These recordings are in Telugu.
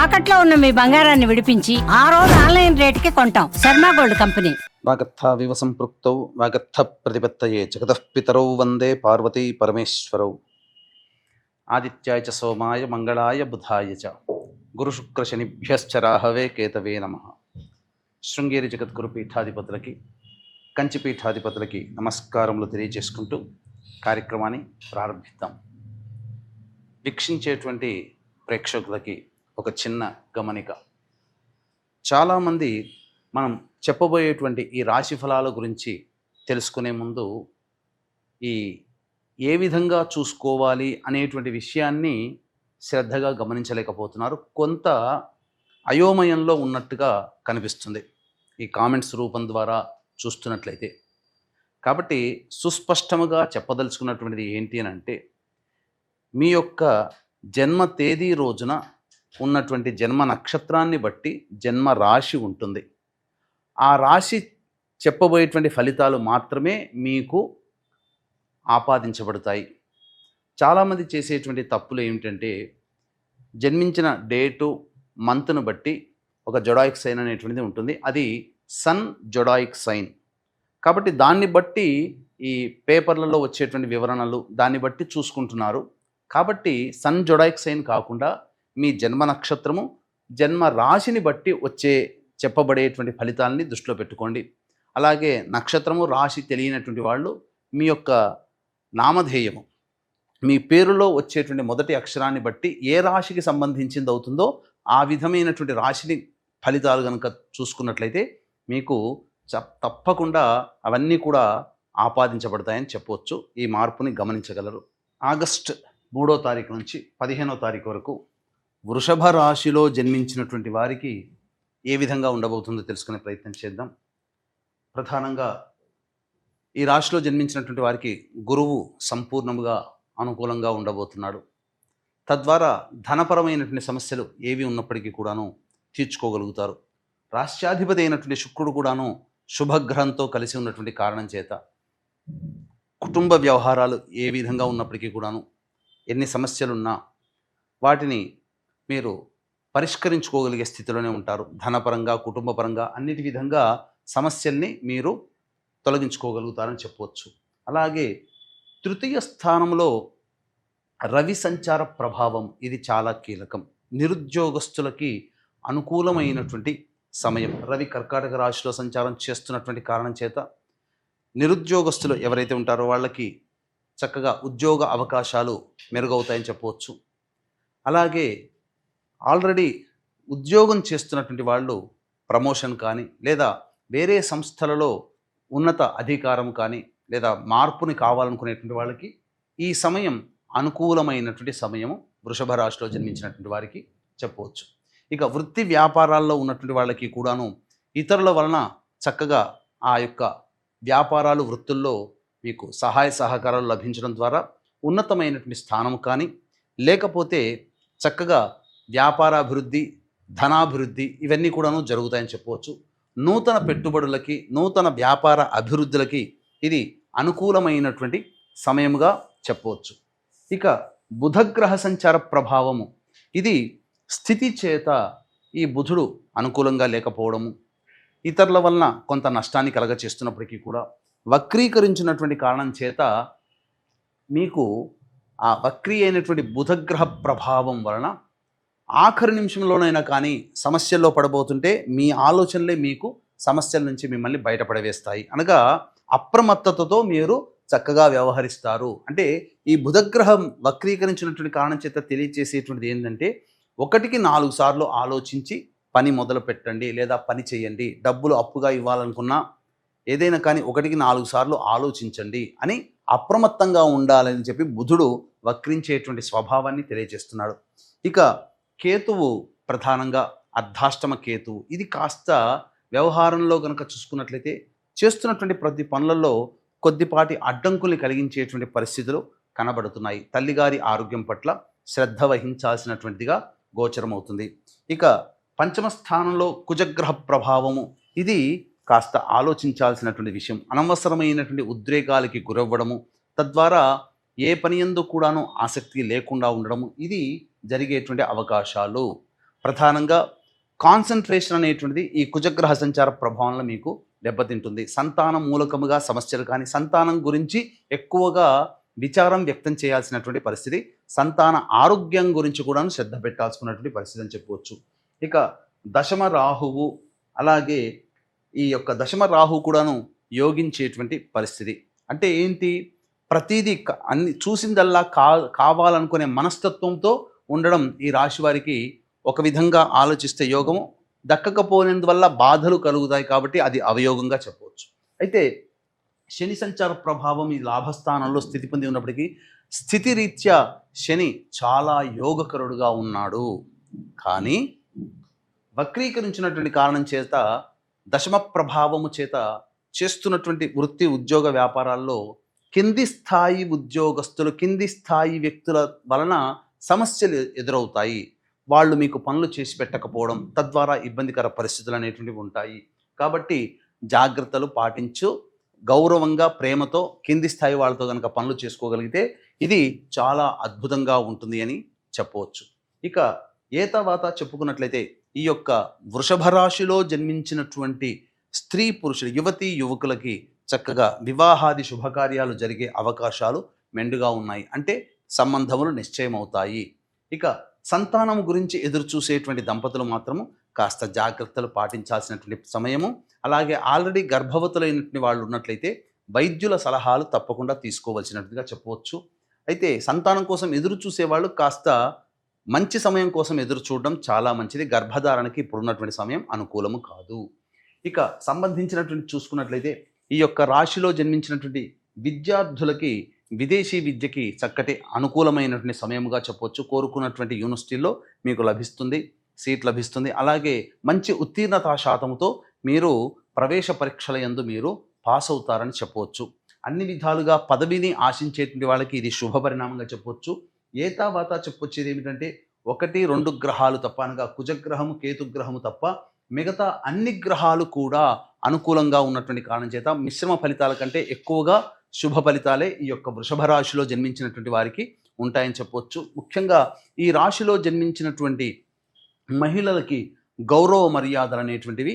తాకట్లో ఉన్న మీ బంగారాన్ని విడిపించి ఆ రోజు ఆన్లైన్ రేటుకి కొంటాం. Sharma gold company. వాగర్థావివ సంపృక్తౌ వాగర్థ ప్రతిపత్తయే జగతః పితరౌ వందే పార్వతీ పరమేశ్వరౌ. ఆదిత్యాయ చ సోమాయ మంగళాయ బుధాయ చ గురుశుక్రశనిభ్యశ్చ రాహవే కేతవే నమః. శృంగేరి జగద్గురు పీఠాధిపతులకి, కంచి పీఠాధిపతులకి నమస్కారములు తెలియజేసుకుంటూ కార్యక్రమాన్ని ప్రారంభిద్దాం. వీక్షించేటువంటి ప్రేక్షకులకి ఒక చిన్న గమనిక. చాలామంది మనం చెప్పబోయేటువంటి ఈ రాశి ఫలాల గురించి తెలుసుకునే ముందు ఏ విధంగా చూసుకోవాలి అనేటువంటి విషయాన్ని శ్రద్ధగా గమనించలేకపోతున్నారు. కొంత అయోమయంలో ఉన్నట్టుగా కనిపిస్తుంది ఈ కామెంట్స్ రూపం ద్వారా చూస్తున్నట్లయితే. కాబట్టి సుస్పష్టముగా చెప్పదలుచుకున్నటువంటిది ఏంటి అని అంటే, మీ యొక్క జన్మ తేదీ రోజున ఉన్నటువంటి జన్మ నక్షత్రాన్ని బట్టి జన్మ రాశి ఉంటుంది. ఆ రాశి చెప్పబోయేటువంటి ఫలితాలు మాత్రమే మీకు ఆపాదించబడతాయి. చాలామంది చేసేటువంటి తప్పులు ఏమిటంటే, జన్మించిన డేటు మంత్ను బట్టి ఒక జొడాయిక్ సైన్ అనేటువంటిది ఉంటుంది. అది సన్ జొడాయిక్ సైన్. కాబట్టి దాన్ని బట్టి ఈ పేపర్లలో వచ్చేటువంటి వివరణలు దాన్ని బట్టి చూసుకుంటున్నారు. కాబట్టి సన్ జొడాయిక్ సైన్ కాకుండా మీ జన్మ నక్షత్రము, జన్మ రాశిని బట్టి వచ్చే చెప్పబడేటువంటి ఫలితాలని దృష్టిలో పెట్టుకోండి. అలాగే నక్షత్రము రాశి తెలియనటువంటి వాళ్ళు మీ యొక్క నామధేయము, మీ పేరులో వచ్చేటువంటి మొదటి అక్షరాన్ని బట్టి ఏ రాశికి సంబంధించింది అవుతుందో ఆ విధమైనటువంటి రాశిని ఫలితాలు కనుక చూసుకున్నట్లయితే మీకు తప్పకుండా అవన్నీ కూడా ఆపాదించబడతాయని చెప్పవచ్చు. ఈ మార్పుని గమనించగలరు. ఆగస్టు 3వ తారీఖు నుంచి 15వ తారీఖు వరకు వృషభ రాశిలో జన్మించినటువంటి వారికి ఏ విధంగా ఉండబోతుందో తెలుసుకునే ప్రయత్నం చేద్దాం. ప్రధానంగా ఈ రాశిలో జన్మించినటువంటి వారికి గురువు సంపూర్ణముగా అనుకూలంగా ఉండబోతున్నాడు. తద్వారా ధనపరమైనటువంటి సమస్యలు ఏవి ఉన్నప్పటికీ కూడాను తీర్చుకోగలుగుతారు. రాష్ట్రాధిపతి అయినటువంటి శుక్రుడు కూడాను శుభగ్రహంతో కలిసి ఉన్నటువంటి కారణం చేత కుటుంబ వ్యవహారాలు ఏ విధంగా ఉన్నప్పటికీ కూడాను, ఎన్ని సమస్యలున్నా వాటిని మీరు పరిష్కరించుకోగలిగే స్థితిలోనే ఉంటారు. ధనపరంగా, కుటుంబపరంగా అన్నిటి విధంగా సమస్యల్ని మీరు తొలగించుకోగలుగుతారని చెప్పవచ్చు. అలాగే తృతీయ స్థానంలో రవి సంచార ప్రభావం, ఇది చాలా కీలకం. నిరుద్యోగస్తులకి అనుకూలమైనటువంటి సమయం. రవి కర్కాటక రాశిలో సంచారం చేస్తున్నటువంటి కారణం చేత నిరుద్యోగస్తులు ఎవరైతే ఉంటారో వాళ్ళకి చక్కగా ఉద్యోగ అవకాశాలు మెరుగవుతాయని చెప్పవచ్చు. అలాగే ఆల్రెడీ ఉద్యోగం చేస్తున్నటువంటి వాళ్ళు ప్రమోషన్ కానీ, లేదా వేరే సంస్థలలో ఉన్నత అధికారం కానీ, లేదా మార్పుని కావాలనుకునేటువంటి వాళ్ళకి ఈ సమయం అనుకూలమైనటువంటి సమయము వృషభ రాశిలో జన్మించినటువంటి వారికి చెప్పవచ్చు. ఇక వృత్తి వ్యాపారాల్లో ఉన్నటువంటి వాళ్ళకి కూడాను ఇతరుల వలన చక్కగా ఆ యొక్క వ్యాపారాలు, వృత్తుల్లో మీకు సహాయ సహకారాలు లభించడం ద్వారా ఉన్నతమైనటువంటి స్థానం కానీ, లేకపోతే చక్కగా వ్యాపారాభివృద్ధి, ధనాభివృద్ధి ఇవన్నీ కూడాను జరుగుతాయని చెప్పవచ్చు. నూతన పెట్టుబడులకి, నూతన వ్యాపార అభివృద్ధులకి ఇది అనుకూలమైనటువంటి సమయముగా చెప్పవచ్చు. ఇక బుధగ్రహ సంచార ప్రభావము, ఇది స్థితి చేత ఈ బుధుడు అనుకూలంగా లేకపోవడము, ఇతరుల వలన కొంత నష్టాన్ని కలగచేస్తున్నప్పటికీ కూడా వక్రీకరించినటువంటి కారణం చేత మీకు ఆ వక్రీ అయినటువంటి బుధగ్రహ ప్రభావం వలన ఆఖరి నిమిషంలోనైనా కానీ సమస్యల్లో పడబోతుంటే మీ ఆలోచనలే మీకు సమస్యల నుంచి మిమ్మల్ని బయటపడవేస్తాయి. అనగా అప్రమత్తతతో మీరు చక్కగా వ్యవహరిస్తారు. అంటే ఈ బుధగ్రహం వక్రీకరించినటువంటి కారణం చేత తెలియజేసేటువంటిది ఏంటంటే, 1కి 4 సార్లు ఆలోచించి పని మొదలు పెట్టండి, లేదా పని చేయండి. డబ్బులు అప్పుగా ఇవ్వాలనుకున్నా ఏదైనా కానీ 1కి 4 సార్లు ఆలోచించండి అని అప్రమత్తంగా ఉండాలని చెప్పి బుధుడు వక్రించేటువంటి స్వభావాన్ని తెలియజేస్తున్నాడు. ఇక కేతువు, ప్రధానంగా అర్ధాష్టమ కేతువు, ఇది కాస్త వ్యవహారంలో కనుక చూసుకున్నట్లయితే చేస్తున్నటువంటి ప్రతి పనులలో కొద్దిపాటి అడ్డంకుల్ని కలిగించేటువంటి పరిస్థితులు కనబడుతున్నాయి. తల్లిగారి ఆరోగ్యం పట్ల శ్రద్ధ వహించాల్సినటువంటిదిగా గోచరమవుతుంది. ఇక పంచమ స్థానంలో కుజగ్రహ ప్రభావము, ఇది కాస్త ఆలోచించాల్సినటువంటి విషయం. అనవసరమైనటువంటి ఉద్రేకాలకి గురవ్వడము, తద్వారా ఏ పని యందు కూడాను ఆసక్తి లేకుండా ఉండడము, ఇది జరిగేటువంటి అవకాశాలు. ప్రధానంగా కాన్సన్ట్రేషన్ అనేటువంటిది ఈ కుజగ్రహ సంచార ప్రభావంలో మీకు దెబ్బతింటుంది. సంతానం మూలకముగా సమస్యలు కానీ, సంతానం గురించి ఎక్కువగా విచారం వ్యక్తం చేయాల్సినటువంటి పరిస్థితి, సంతాన ఆరోగ్యం గురించి కూడా శ్రద్ధ పెట్టాల్సుకున్నటువంటి పరిస్థితి అని చెప్పవచ్చు. ఇక దశమ రాహువు, అలాగే ఈ యొక్క దశమ రాహు కూడాను యోగించేటువంటి పరిస్థితి. అంటే ఏంటి, ప్రతిదీ అన్ని చూసిందల్లా కావాలనుకునే మనస్తత్వంతో ఉండడం ఈ రాశి వారికి ఒక విధంగా ఆలోచిస్తే యోగము, దక్కకపోయినందువల్ల బాధలు కలుగుతాయి కాబట్టి అది అవయోగంగా చెప్పవచ్చు. అయితే శని సంచార ప్రభావం ఈ లాభస్థానంలో స్థితి పొంది ఉన్నప్పటికీ స్థితిరీత్యా శని చాలా యోగకరుడుగా ఉన్నాడు. కానీ వక్రీకరించినటువంటి కారణం చేత, దశమ ప్రభావము చేత చేస్తున్నటువంటి వృత్తి ఉద్యోగ వ్యాపారాల్లో కింది స్థాయి ఉద్యోగస్తులు, కింది స్థాయి వ్యక్తుల వలన సమస్యలు ఎదురవుతాయి. వాళ్ళు మీకు పనులు చేసి పెట్టకపోవడం, తద్వారా ఇబ్బందికర పరిస్థితులు అనేటువంటివి ఉంటాయి. కాబట్టి జాగ్రత్తలు పాటించు, గౌరవంగా ప్రేమతో కింది స్థాయి వాళ్ళతో కనుక పనులు చేసుకోగలిగితే ఇది చాలా అద్భుతంగా ఉంటుంది అని చెప్పవచ్చు. ఇక ఏతవాత చెప్పుకున్నట్లయితే ఈ యొక్క వృషభ రాశిలో జన్మించినటువంటి స్త్రీ పురుషులు, యువతీ యువకులకి చక్కగా వివాహాది శుభకార్యాలు జరిగే అవకాశాలు మెండుగా ఉన్నాయి. అంటే సంబంధములు నిశ్చయమవుతాయి. ఇక సంతానం గురించి ఎదురు చూసేటువంటి దంపతులు మాత్రము కాస్త జాగ్రత్తలు పాటించాల్సినటువంటి సమయము. అలాగే ఆల్రెడీ గర్భవతులైనటువంటి వాళ్ళు ఉన్నట్లయితే వైద్యుల సలహాలు తప్పకుండా తీసుకోవాల్సినట్టుగా చెప్పవచ్చు. అయితే సంతానం కోసం ఎదురు చూసేవాళ్ళు కాస్త మంచి సమయం కోసం ఎదురు చూడడం చాలా మంచిది. గర్భధారణకి ఇప్పుడున్నటువంటి సమయం అనుకూలము కాదు. ఇక సంబంధించినటువంటి చూసుకున్నట్లయితే ఈ యొక్క రాశిలో జన్మించినటువంటి విద్యార్థులకి విదేశీ విద్యకి చక్కటి అనుకూలమైనటువంటి సమయముగా చెప్పవచ్చు. కోరుకున్నటువంటి యూనివర్సిటీల్లో మీకు లభిస్తుంది, సీట్ లభిస్తుంది. అలాగే మంచి ఉత్తీర్ణతా శాతంతో మీరు ప్రవేశ పరీక్షల యందు మీరు పాస్ అవుతారని చెప్పవచ్చు. అన్ని విధాలుగా పదవిని ఆశించేటువంటి వాళ్ళకి ఇది శుభ పరిణామంగా చెప్పవచ్చు. ఏతావాత చెప్పొచ్చేది ఏమిటంటే 1-2 గ్రహాలు తప్ప, అనగా కుజగ్రహము కేతుగ్రహము తప్ప మిగతా అన్ని గ్రహాలు కూడా అనుకూలంగా ఉన్నటువంటి కారణం చేత మిశ్రమ ఫలితాల కంటే ఎక్కువగా శుభ ఫలితాలే ఈ యొక్క వృషభ రాశిలో జన్మించినటువంటి వారికి ఉంటాయని చెప్పవచ్చు. ముఖ్యంగా ఈ రాశిలో జన్మించినటువంటి మహిళలకి గౌరవ మర్యాదలు అనేటువంటివి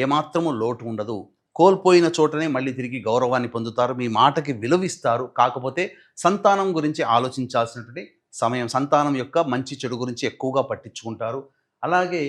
ఏమాత్రము లోటు ఉండదు. కోల్పోయిన చోటనే మళ్ళీ తిరిగి గౌరవాన్ని పొందుతారు, మీ మాటకి విలువిస్తారు. కాకపోతే సంతానం గురించి ఆలోచించాల్సినటువంటి సమయం, సంతానం యొక్క మంచి చెడు గురించి ఎక్కువగా పట్టించుకుంటారు. అలాగే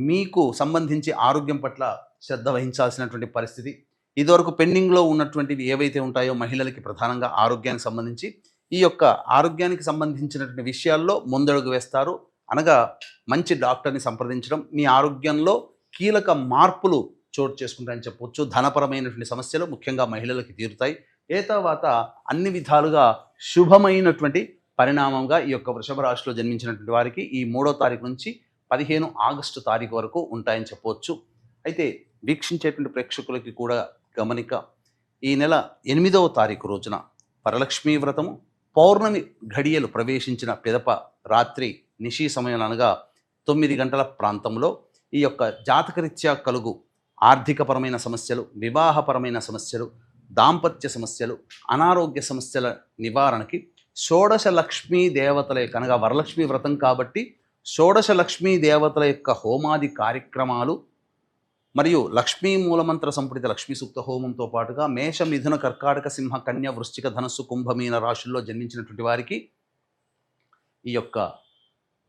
మీకు సంబంధించి ఆరోగ్యం పట్ల శ్రద్ధ వహించాల్సినటువంటి పరిస్థితి. ఇదివరకు పెండింగ్లో ఉన్నటువంటివి ఏవైతే ఉంటాయో మహిళలకి ప్రధానంగా ఆరోగ్యానికి సంబంధించి, ఈ యొక్క ఆరోగ్యానికి సంబంధించినటువంటి విషయాల్లో ముందడుగు వేస్తారు. అనగా మంచి డాక్టర్ని సంప్రదించడం, మీ ఆరోగ్యంలో కీలక మార్పులు చోటు చేసుకుంటాయని చెప్పవచ్చు. ధనపరమైనటువంటి సమస్యలు ముఖ్యంగా మహిళలకి తీరుతాయి. తర్వాత అన్ని విధాలుగా శుభమైనటువంటి పరిణామంగా ఈ యొక్క వృషభ రాశిలో జన్మించినటువంటి వారికి ఈ 3వ తారీఖు నుంచి 15 ఆగస్టు తారీఖు వరకు ఉంటాయని చెప్పవచ్చు. అయితే వీక్షించేటువంటి ప్రేక్షకులకి కూడా గమనిక, ఈ నెల 8వ తారీఖు రోజున వరలక్ష్మీ వ్రతము, పౌర్ణమి ఘడియలు ప్రవేశించిన పిదప రాత్రి నిశీ సమయం అనగా 9 గంటల ప్రాంతంలో ఈ యొక్క జాతకరీత్యా కలుగు ఆర్థికపరమైన సమస్యలు, వివాహపరమైన సమస్యలు, దాంపత్య సమస్యలు, అనారోగ్య సమస్యల నివారణకి షోడశ లక్ష్మీ దేవతల యొక్క, అనగా వరలక్ష్మీ వ్రతం కాబట్టి షోడశ లక్ష్మీ దేవతల యొక్క హోమాది కార్యక్రమాలు మరియు లక్ష్మీ మూలమంత్ర సంపుటిత లక్ష్మీ సూక్త హోమంతో పాటుగా మేష, మిథున, కర్కాటక, సింహ, కన్య, వృశ్చిక, ధనస్సు, కుంభమీన రాశుల్లో జన్మించినటువంటి వారికి ఈ యొక్క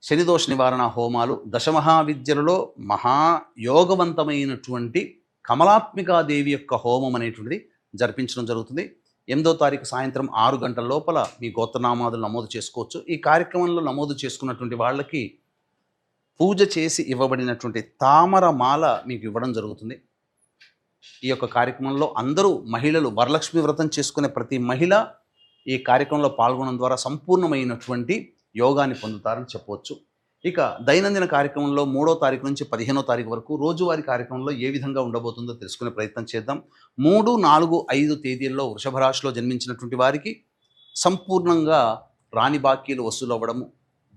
శనిదోష నివారణ హోమాలు, దశమహావిద్యలలో మహాయోగవంతమైనటువంటి కమలాత్మికాదేవి యొక్క హోమం అనేటువంటిది జరిపించడం జరుగుతుంది. 8వ తారీఖు సాయంత్రం 6 గంటల లోపల మీ గోత్రనామాదులు నమోదు చేసుకోవచ్చు. ఈ కార్యక్రమంలో నమోదు చేసుకున్నటువంటి వాళ్ళకి పూజ చేసి ఇవ్వబడినటువంటి తామర మాల మీకు ఇవ్వడం జరుగుతుంది. ఈ యొక్క కార్యక్రమంలో అందరూ మహిళలు, వరలక్ష్మి వ్రతం చేసుకునే ప్రతి మహిళ ఈ కార్యక్రమంలో పాల్గొనడం ద్వారా సంపూర్ణమైనటువంటి యోగాన్ని పొందుతారని చెప్పవచ్చు. ఇక దైనందిన కార్యక్రమంలో 3వ తారీఖు నుంచి 15వ తారీఖు వరకు రోజువారీ కార్యక్రమంలో ఏ విధంగా ఉండబోతుందో తెలుసుకునే ప్రయత్నం చేద్దాం. 3, 4, 5 తేదీల్లో వృషభ రాశిలో జన్మించినటువంటి వారికి సంపూర్ణంగా రాని బాకీలు వసూలు అవ్వడము,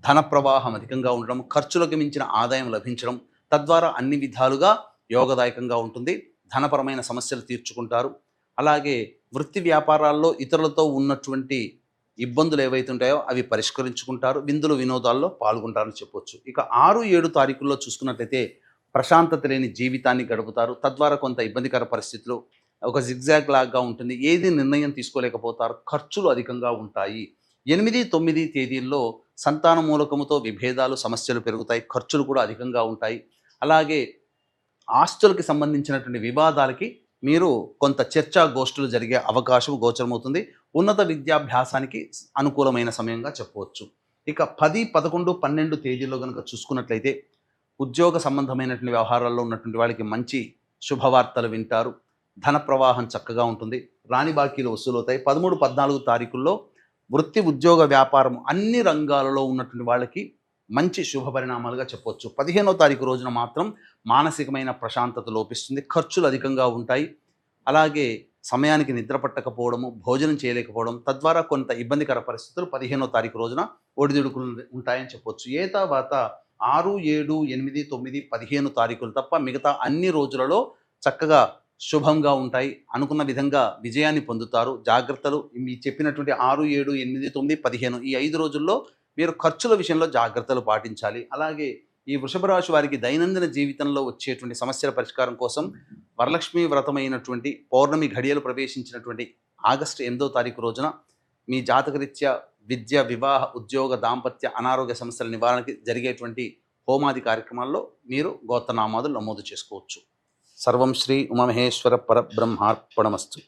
ధన ప్రవాహం అధికంగా ఉండడం, ఖర్చులకు మించిన ఆదాయం లభించడం, తద్వారా అన్ని విధాలుగా యోగదాయకంగా ఉంటుంది. ధనపరమైన సమస్యలు తీర్చుకుంటారు. అలాగే వృత్తి వ్యాపారాల్లో ఇతరులతో ఉన్నటువంటి ఇబ్బందులు ఏవైతే ఉంటాయో అవి పరిష్కరించుకుంటారు, విందులు వినోదాల్లో పాల్గొంటారని చెప్పొచ్చు. ఇక 6, 7 తారీఖుల్లో చూసుకున్నట్లయితే ప్రశాంతత లేని జీవితాన్ని గడుపుతారు. తద్వారా కొంత ఇబ్బందికర పరిస్థితులు, ఒక జిగ్జాగ్ లాగా ఉంటుంది. ఏది నిర్ణయం తీసుకోలేకపోతారు, ఖర్చులు అధికంగా ఉంటాయి. 8, 9 తేదీల్లో సంతాన మూలకముతో విభేదాలు, సమస్యలు పెరుగుతాయి, ఖర్చులు కూడా అధికంగా ఉంటాయి. అలాగే ఆస్తులకి సంబంధించినటువంటి వివాదాలకి మీరు కొంత చర్చా గోష్ఠులు జరిగే అవకాశం గోచరమవుతుంది. ఉన్నత విద్యాభ్యాసానికి అనుకూలమైన సమయంగా చెప్పవచ్చు. ఇక 10, 11, 12 తేదీల్లో కనుక చూసుకున్నట్లయితే ఉద్యోగ సంబంధమైనటువంటి వ్యవహారాల్లో ఉన్నటువంటి వాళ్ళకి మంచి శుభవార్తలు వింటారు, ధన ప్రవాహం చక్కగా ఉంటుంది, రాని బాకీలు వసూలవుతాయి. 13, 14 తారీఖుల్లో వృత్తి, ఉద్యోగ, వ్యాపారం అన్ని రంగాలలో ఉన్నటువంటి వాళ్ళకి మంచి శుభ పరిణామాలుగా చెప్పవచ్చు. 15వ తారీఖు రోజున మాత్రం మానసికమైన ప్రశాంతత లోపిస్తుంది, ఖర్చులు అధికంగా ఉంటాయి. అలాగే సమయానికి నిద్ర పట్టకపోవడము, భోజనం చేయలేకపోవడం, తద్వారా కొంత ఇబ్బందికర పరిస్థితులు 15వ తారీఖు రోజున ఒడిదుడుకులు ఉంటాయని చెప్పవచ్చు. ఏ తర్వాత 6, 7, 8, 9, 15 తారీఖులు తప్ప మిగతా అన్ని రోజులలో చక్కగా శుభంగా ఉంటాయి. అనుకున్న విధంగా విజయాన్ని పొందుతారు. జాగ్రత్తలు మీ చెప్పినటువంటి 6, 7, 8, 9, 15 ఈ 5 రోజుల్లో మీరు ఖర్చుల విషయంలో జాగ్రత్తలు పాటించాలి. అలాగే ఈ వృషభ రాశి వారికి దైనందిన జీవితంలో వచ్చేటువంటి సమస్యల పరిష్కారం కోసం వరలక్ష్మి వ్రతమైనటువంటి పౌర్ణమి ఘడియలు ప్రవేశించినటువంటి ఆగస్టు 8వ తారీఖు రోజున మీ జాతకరీత్యా విద్య, వివాహ, ఉద్యోగ, దాంపత్య, అనారోగ్య సమస్యల నివారణకి జరిగేటువంటి హోమాది కార్యక్రమాల్లో మీరు గోత్రనామాదులు నమోదు చేసుకోవచ్చు. సర్వం శ్రీ ఉమామహేశ్వర పరబ్రహ్మార్పణమస్తు.